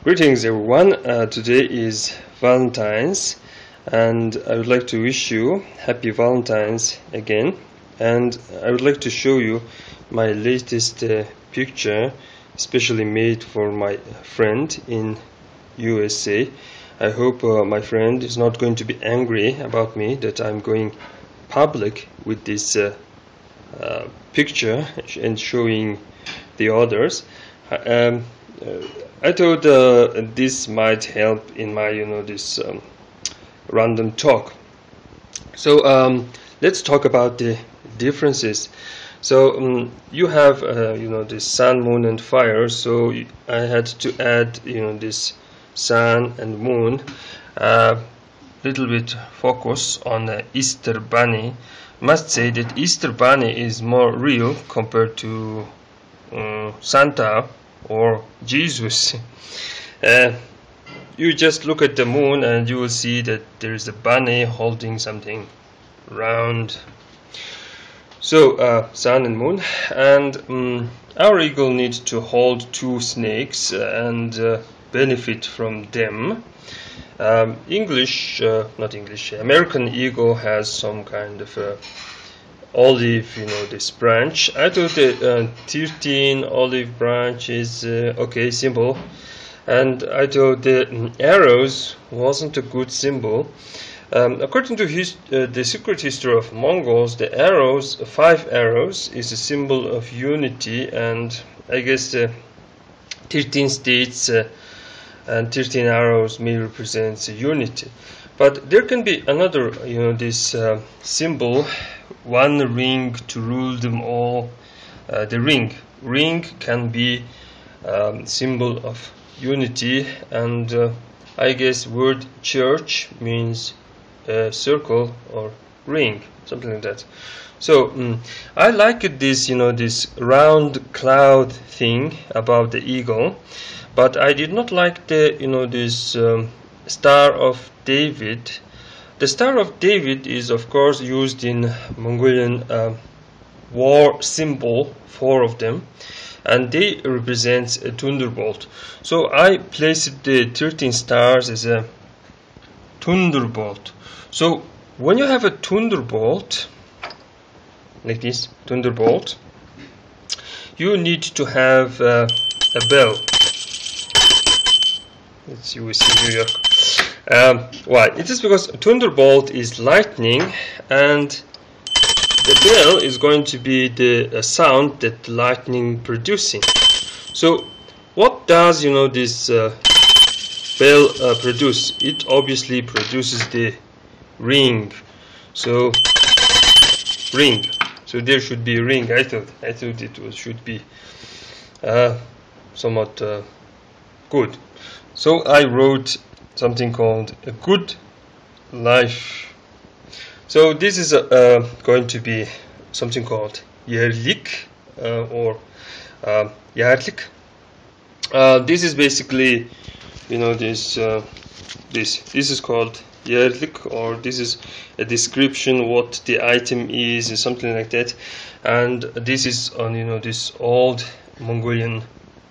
Greetings everyone, today is Valentine's and I would like to wish you happy Valentine's again, and I would like to show you my latest picture especially made for my friend in USA. I hope my friend is not going to be angry about me that I'm going public with this picture and showing the others. I thought this might help in my this random talk. So let's talk about the differences. So you have the sun, moon and fire, so I had to add this sun and moon, little bit focus on the Easter bunny. Must say that Easter bunny is more real compared to Santa or Jesus. You just look at the moon and you will see that there is a bunny holding something round. So sun and moon, and our eagle needs to hold two snakes and benefit from them. American eagle has some kind of olive, this branch. I thought that 13 olive branch is okay symbol, and I thought the arrows wasn't a good symbol. According to the secret history of Mongols, the arrows, 5 arrows, is a symbol of unity, and I guess 13 states and 13 arrows may represent unity. But there can be another, this symbol, one ring to rule them all. The ring can be symbol of unity, and I guess word church means circle or ring, something like that. So I like this, this round cloud thing above the eagle, but I did not like the, this Star of David. The Star of David is of course used in Mongolian war symbol, 4 of them, and they represent a thunderbolt. So I placed the 13 stars as a thunderbolt. So when you have a thunderbolt like this, thunderbolt, you need to have a bell. It's USA, New York. Why? It is because thunderbolt is lightning, and the bell is going to be the sound that lightning producing. So what does this bell produce? It obviously produces the ring. So ring. So there should be a ring. I thought it should be somewhat good. So I wrote something called a good life. So this is going to be something called yerlik or yarlik. This is basically this is called yerlik, or this is a description what the item is, something like that. And this is on this old Mongolian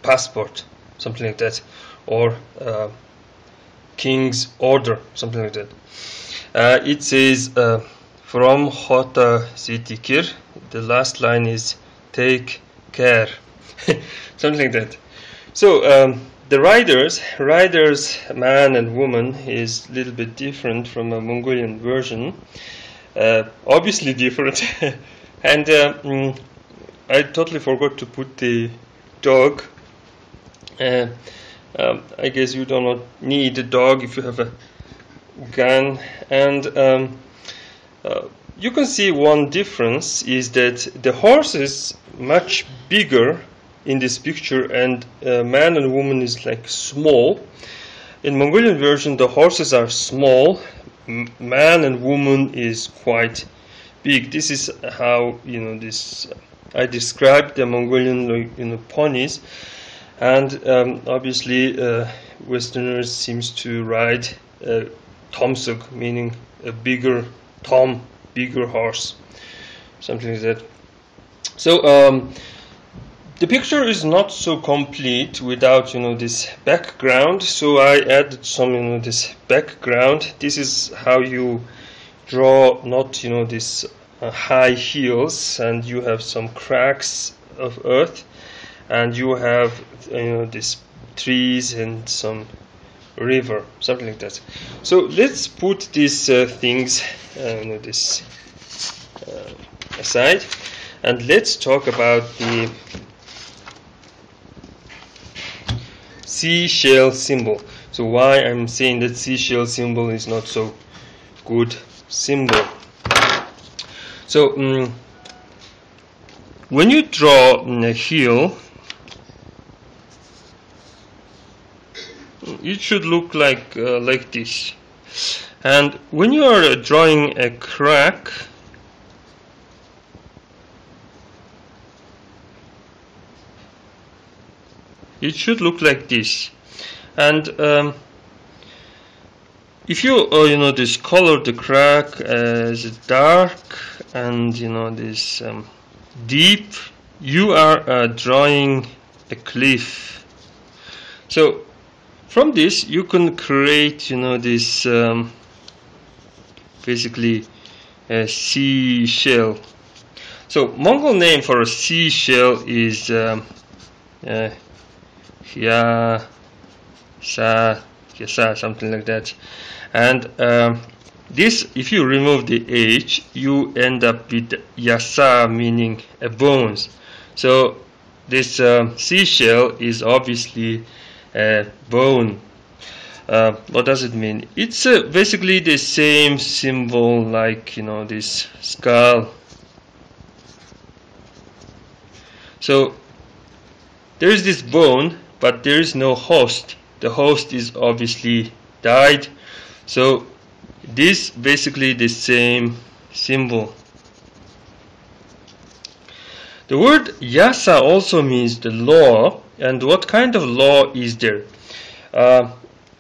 passport, something like that, or king's order, something like that. It says from Hota Sitikir, the last line is take care, something like that. So the riders, man and woman, is a little bit different from a Mongolian version, obviously different. And I totally forgot to put the dog. I guess you do not need a dog if you have a gun. And you can see one difference is that the horse is much bigger in this picture, and man and woman is like small. In Mongolian version the horses are small, man and woman is quite big. This is how this I described the Mongolian ponies. And obviously Westerners seems to ride tomsug, meaning a bigger horse, something like that. So the picture is not so complete without this background, so I added some this background. This is how you draw not this high hills, and you have some cracks of earth, and you have these trees and some river, something like that. So let's put these things this aside, and let's talk about the seashell symbol. So why I'm saying that seashell symbol is not so good symbol. So when you draw a hill, it should look like this, and when you are drawing a crack, it should look like this. And if you this color the crack as dark and this deep, you are drawing a cliff. So from this you can create this basically a seashell. So Mongol name for a seashell is HYASAA, something like that. And this, if you remove the H, you end up with YASAA, meaning a bones. So this seashell is obviously a bone. What does it mean? It's basically the same symbol like this skull. So there is this bone, but there is no host. The host is obviously died. So this basically the same symbol. The word YASAA also means the law. And what kind of law is there?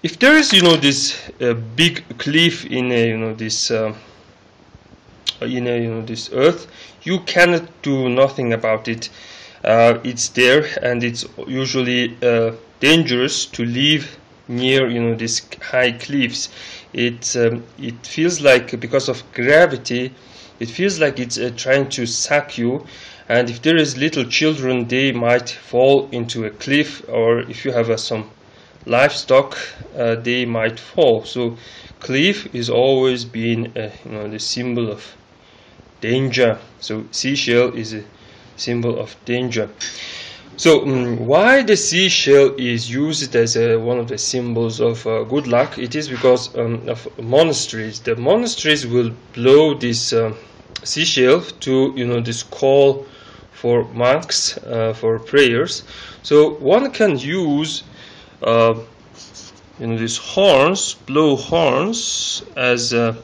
If there is this big cliff in this this earth, you cannot do nothing about it. It's there, and it's usually dangerous to live near these high cliffs. It feels like, because of gravity, it feels like it's trying to suck you, and if there is little children, they might fall into a cliff, or if you have some livestock, they might fall. So cliff is always been the symbol of danger. So seashell is a symbol of danger. So why the seashell is used as one of the symbols of good luck? It is because of monasteries. The monasteries will blow this seashell to this call for monks for prayers. So one can use these horns, blow horns, as a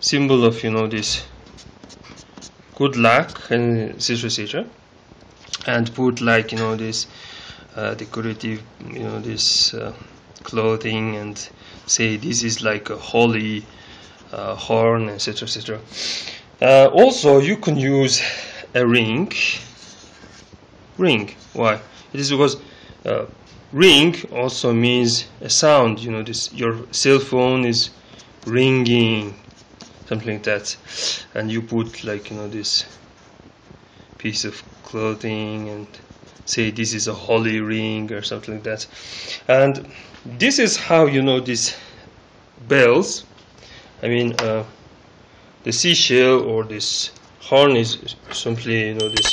symbol of this good luck, and etc. And put like this decorative this clothing, and say this is like a holy horn, etc., etc. Also you can use a ring. Why? It is because ring also means a sound. This, your cell phone is ringing, something like that, and you put like this piece of clothing and say this is a holy ring or something like that. And this is how these bells, I mean the seashell or this horn is simply this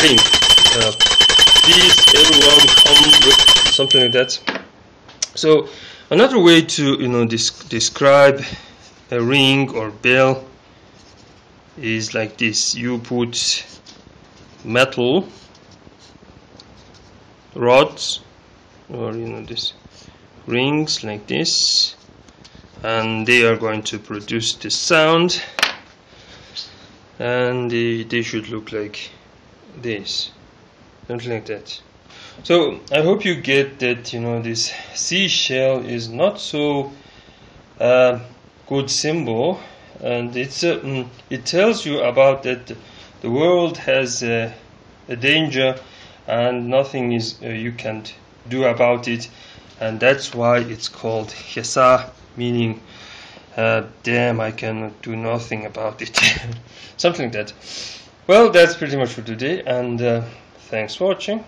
ring. Please everyone come with something like that. So another way to describe a ring or bell is like this. You put metal rods or this rings like this, and they are going to produce the sound, and they should look like this, something like that. So I hope you get that this seashell is not so good symbol, and it's it tells you about that the world has a danger and nothing is you can do about it, and that's why it's called HYASAA, meaning damn, I cannot do nothing about it. Something like that. Well, that's pretty much for today, and thanks for watching.